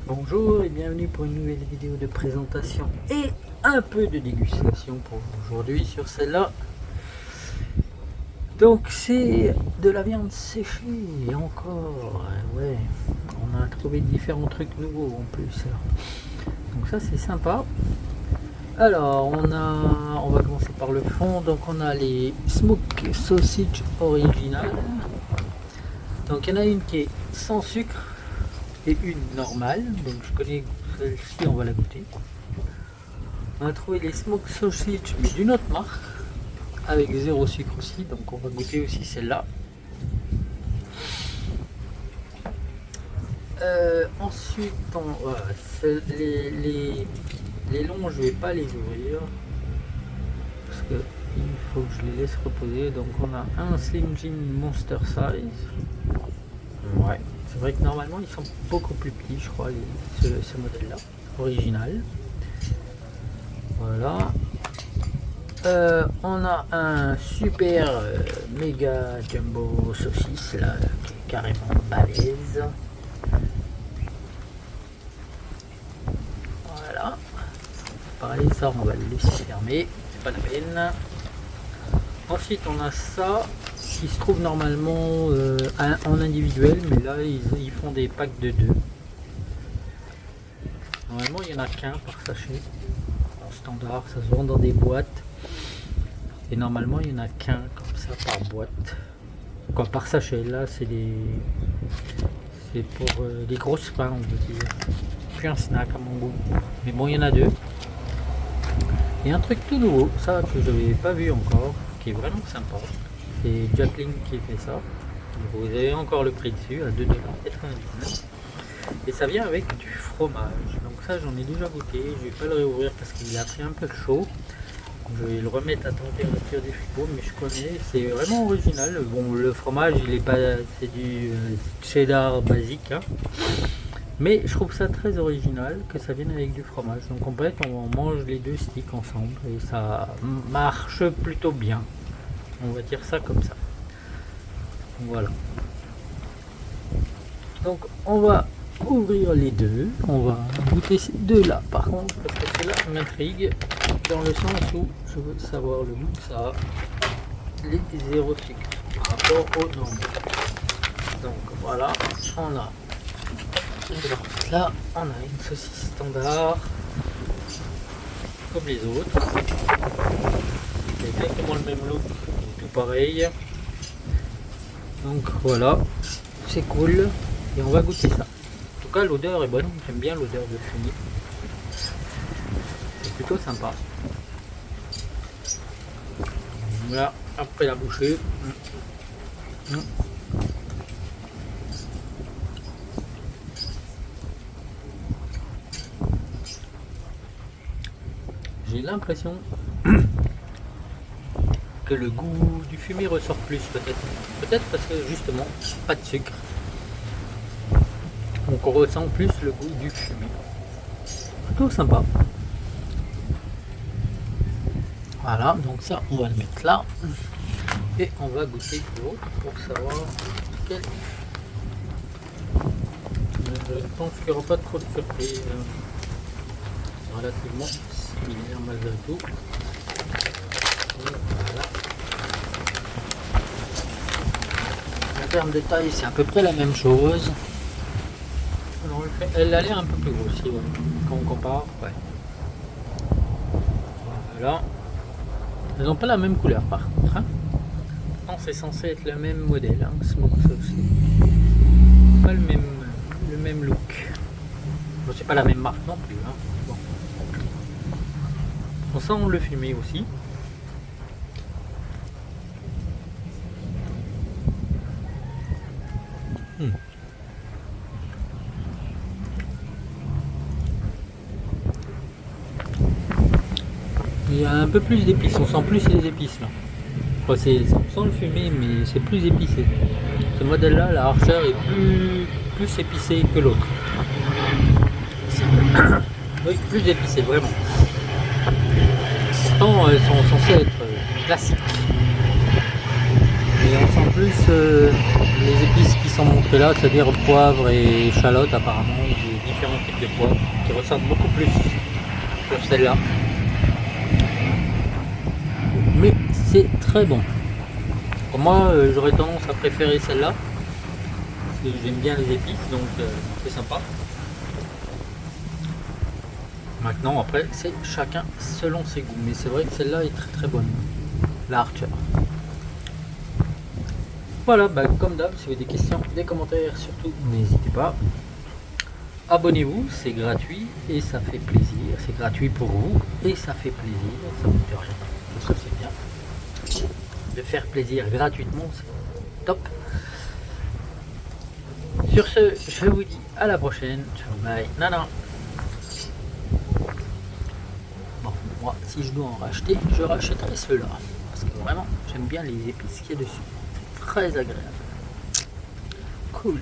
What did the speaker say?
Bonjour et bienvenue pour une nouvelle vidéo de présentation et un peu de dégustation pour aujourd'hui sur celle-là. Donc c'est de la viande séchée et encore, ouais, on a trouvé différents trucs nouveaux en plus. Donc ça c'est sympa. Alors on va commencer par le fond. Donc on a les smoke sausage original. Donc il y en a une qui est sans sucre et une normale, donc je connais celle-ci, on va la goûter. On a trouvé les smoke sausage mais d'une autre marque avec zéro sucre aussi, donc on va goûter aussi celle-là. Ensuite les longs je vais pas les ouvrir parce que il faut que je les laisse reposer. Donc on a un Slim Jim Monster Size. Ouais, c'est vrai que normalement ils sont beaucoup plus petits, je crois, ce modèle là original. Voilà. On a un super méga jumbo saucisse là qui est carrément balèze. Voilà. Pareil, ça on va le laisser fermer, c'est pas la peine. Ensuite on a ça qui se trouve normalement en individuel, mais là ils font des packs de 2. Normalement il n'y en a qu'un par sachet en standard, ça se vend dans des boîtes et normalement il n'y en a qu'un comme ça par boîte, quoi, par sachet. Là c'est pour les grosses pains, on peut dire, puis un snack à mon goût, mais bon il y en a 2. Et un truc tout nouveau, ça que je n'avais pas vu encore, qui est vraiment sympa. C'est Jacqueline qui fait ça. Vous avez encore le prix dessus à 2,99 $. Et ça vient avec du fromage. Donc ça j'en ai déjà goûté. Je vais pas le réouvrir parce qu'il a pris un peu chaud. Je vais le remettre à température du frigo, mais je connais. C'est vraiment original. Bon, le fromage il est pas, c'est du cheddar basique, hein. Mais je trouve ça très original que ça vienne avec du fromage. Donc en fait on mange les deux sticks ensemble et ça marche plutôt bien. On va dire ça comme ça. Voilà. Donc on va ouvrir les deux. On va goûter ces deux là par contre, parce que cela m'intrigue dans le sens où je veux savoir le goût que ça a. Les zéro sucre par rapport aux normes. Donc voilà, on a là, on a une saucisse standard comme les autres. C'est exactement le même look, tout pareil. Donc voilà, c'est cool et on va goûter ça. En tout cas l'odeur est bonne, j'aime bien l'odeur de fumée. C'est plutôt sympa. Voilà, après la bouchée. J'ai l'impression que le goût du fumé ressort plus, peut-être parce que justement pas de sucre, donc on ressent plus le goût du fumé. Plutôt sympa. Voilà, donc ça on va le mettre là et on va goûter l'autre pour savoir quel. Je pense qu'il n'y aura pas trop de surprise, relativement similaire malgré tout. Voilà. En termes de taille, c'est à peu près la même chose. Alors, elle a l'air un peu plus grosse aussi, ouais, quand on compare. Ouais. Voilà. Elles n'ont pas la même couleur par contre, hein. Non, c'est censé être le même modèle, hein, Smoke aussi. Pas le même look. Bon, c'est pas la même marque non plus, hein. Bon. On sent le fumé aussi. Il y a un peu plus d'épices, on sent plus les épices là. Enfin, on sent le fumé, mais c'est plus épicé. Ce modèle là, la Archer est plus épicé que l'autre. Oui, plus épicé, vraiment. Pourtant, elles sont censées être classiques. Et on sent plus les épices qui sont montrées là, c'est-à-dire poivre et échalote apparemment, des différents types de poivre qui ressemblent beaucoup plus sur celle-là. Mais c'est très bon. Pour moi, j'aurais tendance à préférer celle-là. Parce que j'aime bien les épices, donc c'est sympa. Maintenant, après, c'est chacun selon ses goûts. Mais c'est vrai que celle-là est très très bonne. La Archer. Voilà, bah, comme d'hab, si vous avez des questions, des commentaires, surtout, n'hésitez pas. Abonnez-vous, c'est gratuit et ça fait plaisir. C'est gratuit pour vous et ça fait plaisir. Ça ne coûte rien. Ça, c'est bien. De faire plaisir gratuitement, c'est top. Sur ce, je vous dis à la prochaine. Ciao, bye. Nana. Bon, moi, si je dois en racheter, je rachèterai ceux-là. Parce que vraiment, j'aime bien les épices qu'il y a dessus. C'est très agréable. Cool.